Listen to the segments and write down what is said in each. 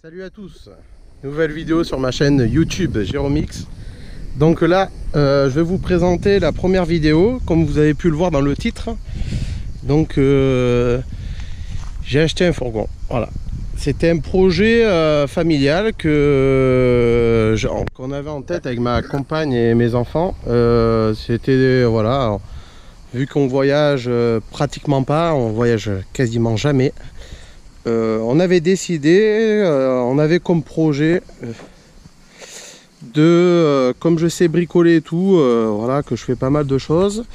Salut à tous, nouvelle vidéo sur ma chaîne YouTube Jéromix. Donc là je vais vous présenter la première vidéo, comme vous avez pu le voir dans le titre. Donc j'ai acheté un fourgon, voilà. C'était un projet familial qu'on avait en tête avec ma compagne et mes enfants. C'était voilà, alors, vu qu'on voyage pratiquement pas, on voyage quasiment jamais. On avait décidé, on avait comme projet de, comme je sais bricoler et tout, voilà, que je fais pas mal de choses,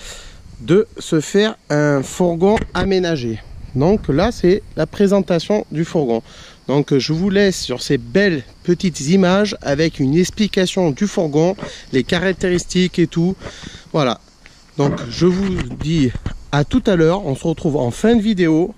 de se faire un fourgon aménagé. Donc là c'est la présentation du fourgon. Donc je vous laisse sur ces belles petites images avec une explication du fourgon, les caractéristiques et tout. Voilà. Donc je vous dis à tout à l'heure, on se retrouve en fin de vidéo.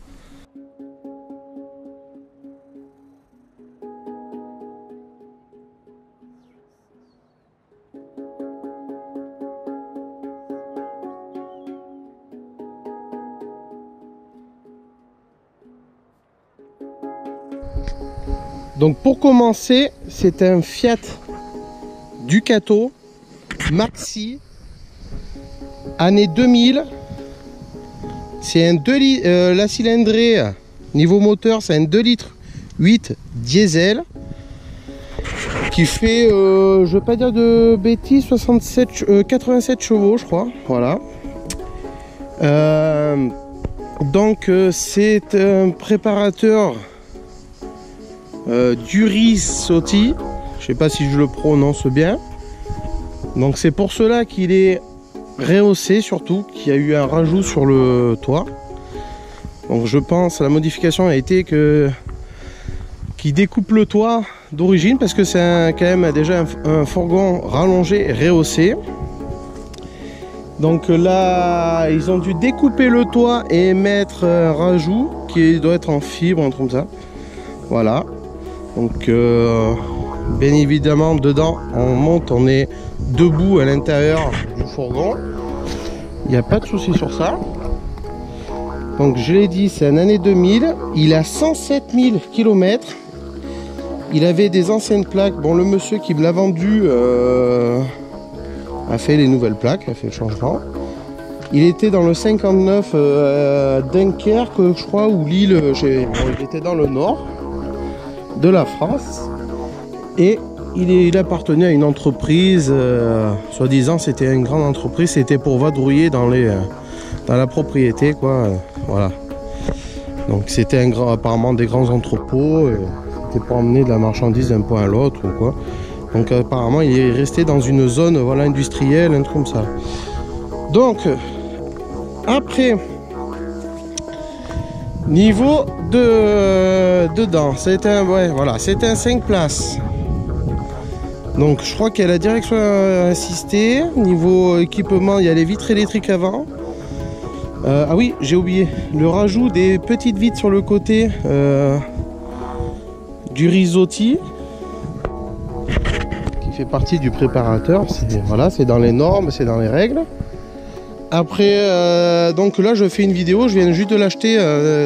Donc pour commencer, c'est un Fiat Ducato Maxi année 2000. C'est un 2 litres, la cylindrée niveau moteur c'est un 2 litres 8 diesel qui fait, je vais pas dire de bêtises, 87 chevaux je crois, voilà. Donc c'est un préparateur Durisotti, je sais pas si je le prononce bien. Donc c'est pour cela qu'il est rehaussé, surtout qu'il y a eu un rajout sur le toit. Donc je pense la modification a été qu'il découpe le toit d'origine, parce que c'est quand même déjà un fourgon rallongé et rehaussé. Donc là ils ont dû découper le toit et mettre un rajout qui doit être en fibre, un truc comme ça. Voilà. Donc bien évidemment dedans on monte, on est debout à l'intérieur du fourgon, il n'y a pas de souci sur ça. Donc je l'ai dit, c'est une année 2000, il a 107 000 km, il avait des anciennes plaques. Bon, le monsieur qui me l'a vendu a fait les nouvelles plaques, a fait le changement. Il était dans le 59 Dunkerque je crois, ou Lille, bon, il était dans le nord de la France, et il appartenait à une entreprise, soi-disant c'était une grande entreprise, c'était pour vadrouiller dans la propriété, quoi, voilà. Donc c'était apparemment des grands entrepôts, c'était pour emmener de la marchandise d'un point à l'autre ou quoi. Donc apparemment il est resté dans une zone, voilà, industrielle, un truc comme ça. Donc après, niveau dedans, c'est un, ouais, voilà, c'est un 5 places. Donc je crois qu'il y a la direction assistée. Niveau équipement, il y a les vitres électriques avant. Ah oui, j'ai oublié le rajout des petites vitres sur le côté du Risotti, qui fait partie du préparateur. Voilà, c'est dans les normes, c'est dans les règles. Après, donc là je fais une vidéo, je viens juste de l'acheter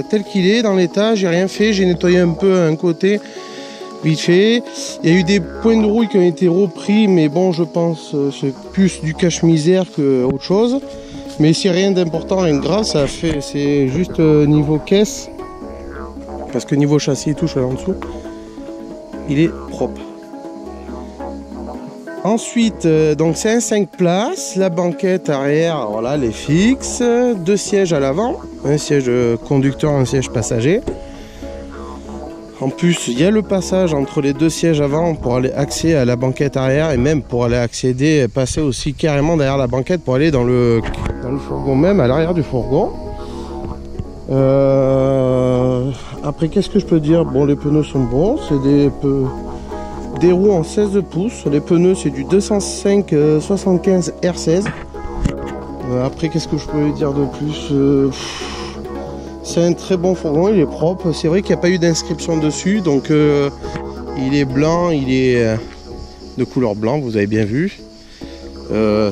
tel qu'il est, dans l'état, j'ai rien fait, j'ai nettoyé un peu un côté, vite fait. Il y a eu des points de rouille qui ont été repris, mais bon, je pense c'est plus du cache-misère que autre chose. Mais c'est rien d'important, rien de grave, ça fait, c'est juste niveau caisse, parce que niveau châssis et tout, je suis là en dessous, il est propre. Ensuite, donc c'est un 5 places, la banquette arrière, voilà, les fixes, 2 sièges à l'avant, un siège conducteur, un siège passager. En plus, il y a le passage entre les 2 sièges avant pour aller accéder à la banquette arrière, et même pour aller accéder, passer aussi carrément derrière la banquette pour aller dans le fourgon même, à l'arrière du fourgon. Après, qu'est-ce que je peux dire? Bon, les pneus sont bons, c'est des roues en 16 pouces, les pneus c'est du 205 75 R16. Après, qu'est-ce que je peux dire de plus? C'est un très bon fourgon, il est propre. C'est vrai qu'il n'y a pas eu d'inscription dessus, donc il est blanc, il est de couleur blanc, vous avez bien vu.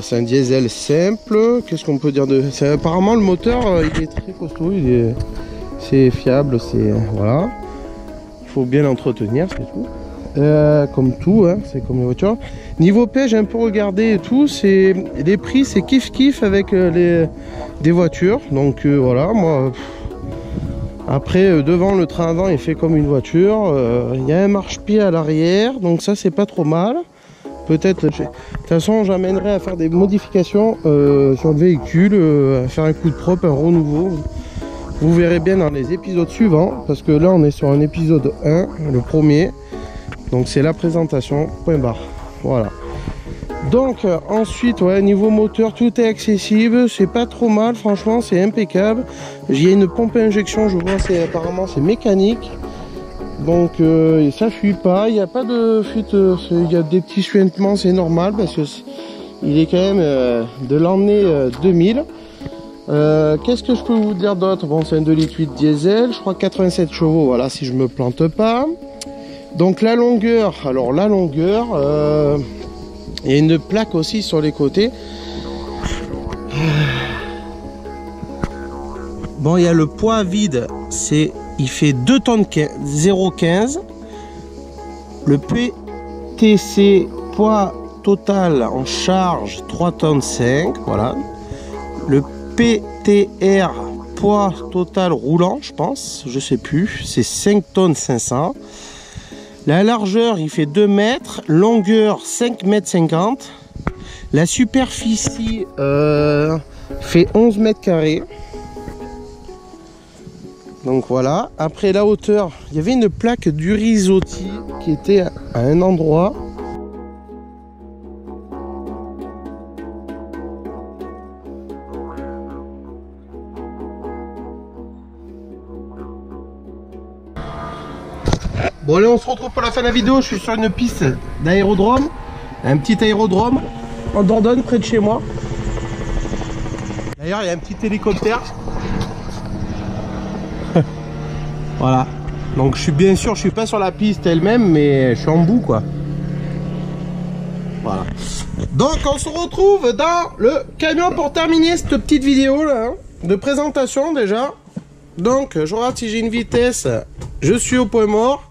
C'est un diesel simple. Qu'est-ce qu'on peut dire de... Apparemment le moteur il est très costaud, c'est fiable, c'est... Voilà. faut bien l'entretenir, c'est tout. Comme tout, hein, c'est comme les voitures. Niveau paix, j'ai un peu regardé et tout, les prix c'est kiff avec des voitures. Donc voilà, moi après devant, le train avant il fait comme une voiture. Il y a un marche-pied à l'arrière, donc ça c'est pas trop mal. Peut-être, de toute façon j'amènerai à faire des modifications sur le véhicule, à faire un coup de propre, un renouveau. Vous verrez bien dans les épisodes suivants, parce que là on est sur un épisode 1, le premier. Donc c'est la présentation, point barre. Voilà. Donc ensuite, ouais, niveau moteur, tout est accessible, c'est pas trop mal, franchement, c'est impeccable. J'ai une pompe à injection, je vois, apparemment c'est mécanique. Donc ça fuit pas, il n'y a pas de fuite, il y a des petits suintements, c'est normal parce que il est quand même de l'année 2000. Qu'est-ce que je peux vous dire d'autre? Bon, c'est un 2,8 litres diesel, je crois 87 chevaux, voilà, si je me plante pas. Donc la longueur, alors la longueur, il y a une plaque aussi sur les côtés. Bon, il y a le poids vide, il fait 2 tonnes 0,15. Le PTC poids total en charge 3 tonnes 5, voilà. Le PTR poids total roulant, je pense, je sais plus, c'est 5 tonnes 500. La largeur, il fait 2 mètres, longueur 5 mètres 50. La superficie fait 11 mètres carrés. Donc voilà. Après la hauteur, il y avait une plaque d'Urizotti qui était à un endroit. Bon allez, on se retrouve pour la fin de la vidéo. Je suis sur une piste d'aérodrome, un petit aérodrome en Dordogne près de chez moi. D'ailleurs il y a un petit hélicoptère. Voilà. Donc je suis bien sûr, je suis pas sur la piste elle-même, mais je suis en bout quoi. Voilà. Donc on se retrouve dans le camion pour terminer cette petite vidéo là, hein, de présentation déjà. Donc je regarde si j'ai une vitesse. Je suis au point mort.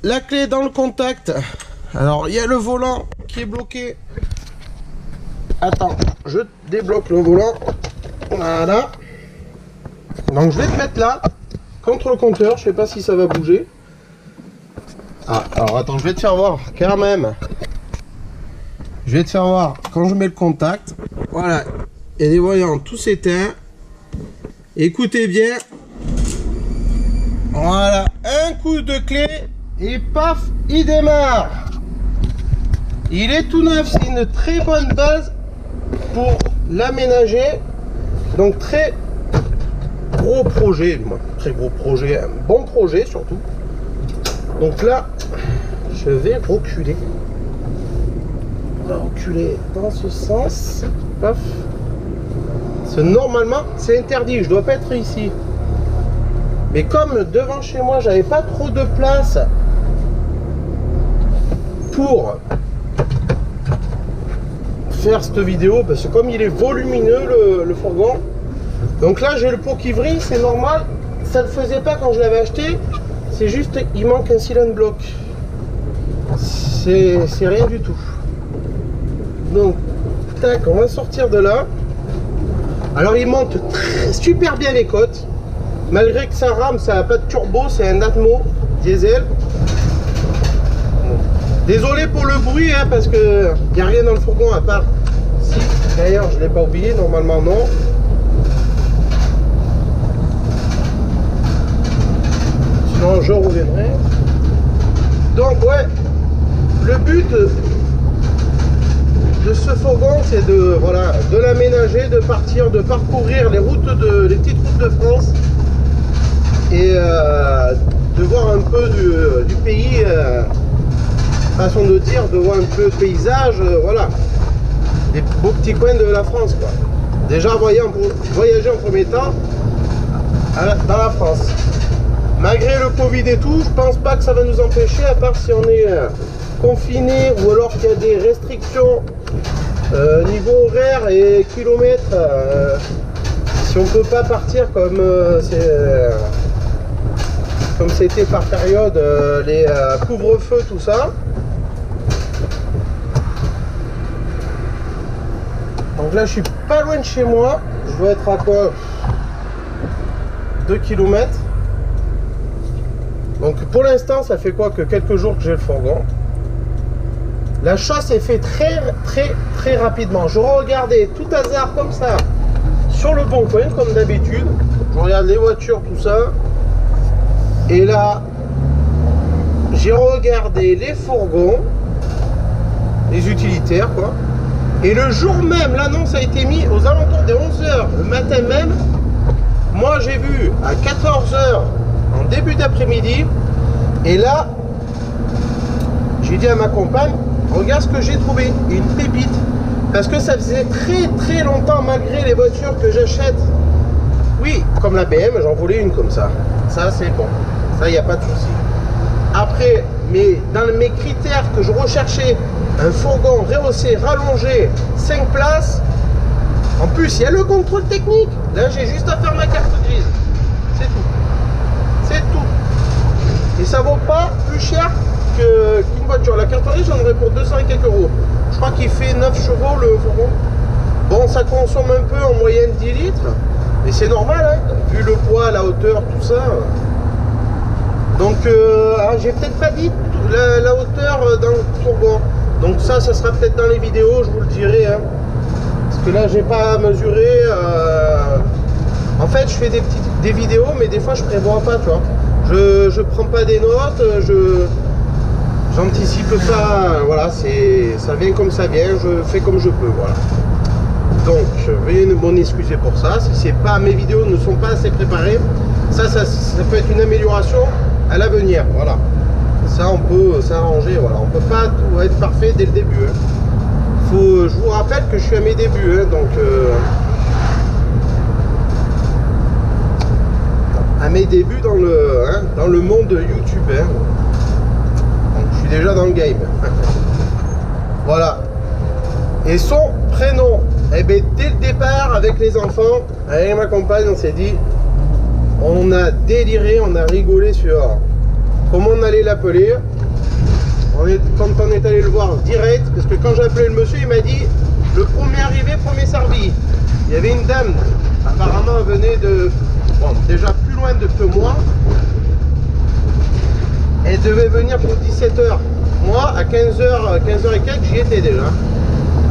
La clé dans le contact. Alors il y a le volant qui est bloqué. Attends, je débloque le volant. Voilà. Donc je vais te mettre là contre le compteur. Je sais pas si ça va bouger. Ah, alors attends, je vais te faire voir quand même. Je vais te faire voir quand je mets le contact. Voilà. Il y a des voyants tous éteints. Écoutez bien. Voilà, un coup de clé et paf, il démarre. Il est tout neuf, c'est une très bonne base pour l'aménager. Donc très gros projet, très gros projet, un bon projet surtout. Donc là, je vais reculer. On va reculer dans ce sens. Paf. Normalement, c'est interdit, je dois pas être ici. Mais comme devant chez moi, j'avais pas trop de place pour faire cette vidéo, parce que comme il est volumineux le fourgon, donc là j'ai le pot qui vrille, c'est normal, ça ne le faisait pas quand je l'avais acheté, c'est juste il manque un cylinder block, c'est rien du tout. Donc tac, on va sortir de là. Alors il monte super bien les côtes. Malgré que ça rame, ça n'a pas de turbo, c'est un Atmo diesel. Désolé pour le bruit, hein, parce que il n'y a rien dans le fourgon à part. Si, d'ailleurs, je ne l'ai pas oublié, normalement non. Sinon, je reviendrai. Donc, ouais, le but de ce fourgon, c'est de, voilà, de l'aménager, de partir, de parcourir les petites routes de France. Et de voir un peu du pays, façon de dire, de voir un peu le paysage, voilà, des beaux petits coins de la France, quoi. Déjà voyager en premier temps dans la France. Malgré le Covid et tout, je pense pas que ça va nous empêcher, à part si on est confiné ou alors qu'il y a des restrictions niveau horaire et kilomètres. Si on peut pas partir comme comme c'était par période, les couvre-feu, tout ça. Donc là, je suis pas loin de chez moi. Je dois être à quoi, 2 km. Donc pour l'instant, ça fait quoi que quelques jours que j'ai le fourgon. L'achat s'est fait très rapidement. Je regardais tout hasard comme ça sur le bon coin, comme d'habitude. Je regarde les voitures, tout ça. Et là, j'ai regardé les fourgons, les utilitaires, quoi. Et le jour même, l'annonce a été mise aux alentours des 11 h le matin même. Moi, j'ai vu à 14 h en début d'après-midi. Et là, j'ai dit à ma compagne, regarde ce que j'ai trouvé, une pépite. Parce que ça faisait très longtemps, malgré les voitures que j'achète. Oui, comme la BM, j'en voulais une comme ça. Ça, c'est bon. Ça, il n'y a pas de souci. Après, mais dans mes critères que je recherchais, un fourgon rehaussé, rallongé, 5 places. En plus, il y a le contrôle technique. Là, j'ai juste à faire ma carte grise. C'est tout. C'est tout. Et ça vaut pas plus cher qu'une voiture. La carte grise, j'en aurais pour 200 et quelques euros. Je crois qu'il fait 9 chevaux le fourgon. Bon, ça consomme un peu, en moyenne 10 litres. Mais c'est normal, hein, vu le poids, la hauteur, tout ça. Donc, j'ai peut-être pas dit la hauteur dans le fourgon. Donc ça sera peut-être dans les vidéos, je vous le dirai. Hein. Parce que là, j'ai pas mesuré. En fait, je fais des vidéos, mais des fois, je prévois pas, tu vois. Je prends pas des notes, j'anticipe pas. Voilà, ça vient comme ça vient, je fais comme je peux, voilà. Donc, veuillez m'en excuser pour ça. Si mes vidéos ne sont pas assez préparées, ça peut être une amélioration à l'avenir, voilà. Ça, on peut s'arranger, voilà. On peut pas tout être parfait dès le début. Hein. Je vous rappelle que je suis à mes débuts, hein, donc à mes débuts dans le monde YouTube. Hein. Donc, je suis déjà dans le game. Voilà. Et son prénom, eh bien, dès le départ, avec les enfants, avec ma compagne, on s'est dit, on a déliré, on a rigolé sur comment on allait l'appeler. Quand on est allé le voir direct, parce que quand j'ai appelé le monsieur, il m'a dit le premier arrivé, premier servi. Il y avait une dame, apparemment elle venait de, bon, déjà plus loin que moi. Elle devait venir pour 17 h. Moi, à 15 h et quelques, j'y étais déjà.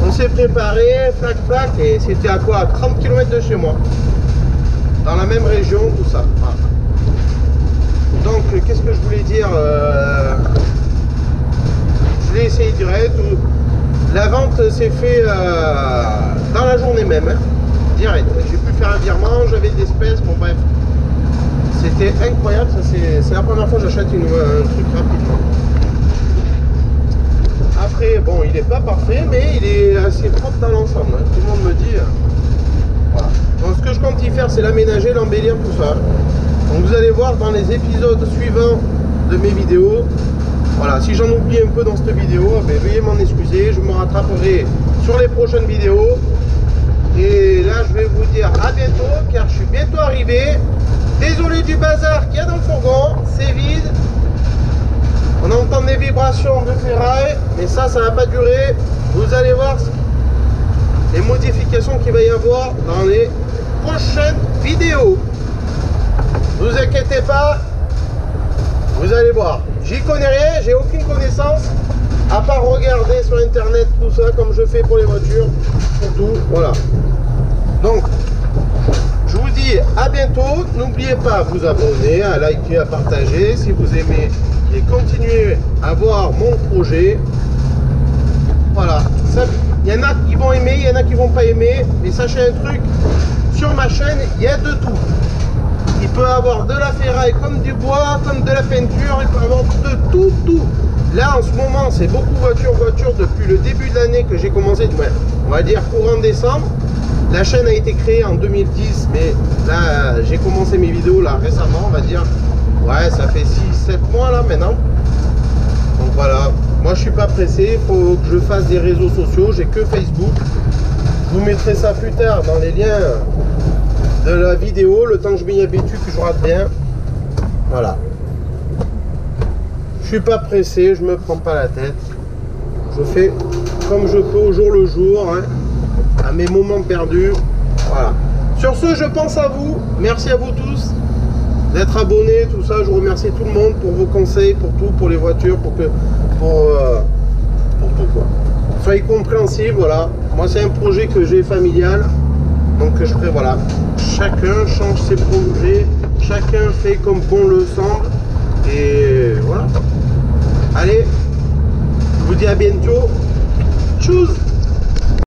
On s'est préparé, flac, et c'était à quoi, à 30 km de chez moi. Dans la même région, tout ça. Voilà. Donc, qu'est-ce que je voulais dire, je l'ai essayé direct. La vente s'est fait dans la journée même, hein, direct. J'ai pu faire un virement, j'avais des espèces, bon bref. C'était incroyable, c'est la première fois que j'achète un truc rapidement. Après, bon, il n'est pas parfait, mais il est assez propre dans l'ensemble. Hein. Tout le monde me dit. Voilà. Donc, ce que je compte y faire, c'est l'aménager, l'embellir, tout ça. Donc, vous allez voir dans les épisodes suivants de mes vidéos. Voilà, si j'en oublie un peu dans cette vidéo, ben, veuillez m'en excuser. Je me rattraperai sur les prochaines vidéos. Et là, je vais vous dire à bientôt, car je suis bientôt arrivé. Désolé du bazar qu'il y a dans le fourgon, c'est vide. On entend des vibrations de ferraille, mais ça va pas durer. Vous allez voir les modifications qu'il va y avoir dans les prochaines vidéos. Ne vous inquiétez pas, vous allez voir. J'y connais rien, j'ai aucune connaissance, à part regarder sur internet tout ça, comme je fais pour les voitures, surtout, voilà. Donc, je vous dis à bientôt. N'oubliez pas de vous abonner, à liker, à partager si vous aimez. Et continuer à voir mon projet. Voilà, il y en a qui vont aimer, il y en a qui vont pas aimer, mais sachez un truc, sur ma chaîne il y a de tout. Il peut avoir de la ferraille comme du bois, comme de la peinture, il peut avoir de tout. Là en ce moment c'est beaucoup voiture depuis le début de l'année que j'ai commencé, on va dire courant décembre. La chaîne a été créée en 2010, mais là j'ai commencé mes vidéos là récemment, on va dire. Ouais, ça fait 6-7 mois là maintenant. Donc voilà, moi je suis pas pressé, il faut que je fasse des réseaux sociaux, j'ai que Facebook. Je vous mettrai ça plus tard dans les liens de la vidéo, le temps que je m'y habitue, que je rate bien. Voilà. suis pas pressé, je me prends pas la tête. Je fais comme je peux au jour le jour, hein, à mes moments perdus. Voilà. Sur ce, je pense à vous. Merci à vous tous d'être abonnés, tout ça. Je vous remercie tout le monde pour vos conseils, pour tout, pour les voitures, pour tout quoi. Soyez compréhensibles, voilà. Moi, c'est un projet que j'ai familial, donc je ferai, voilà. Chacun change ses projets, chacun fait comme bon le semble, et voilà. Allez, je vous dis à bientôt. Tchuss.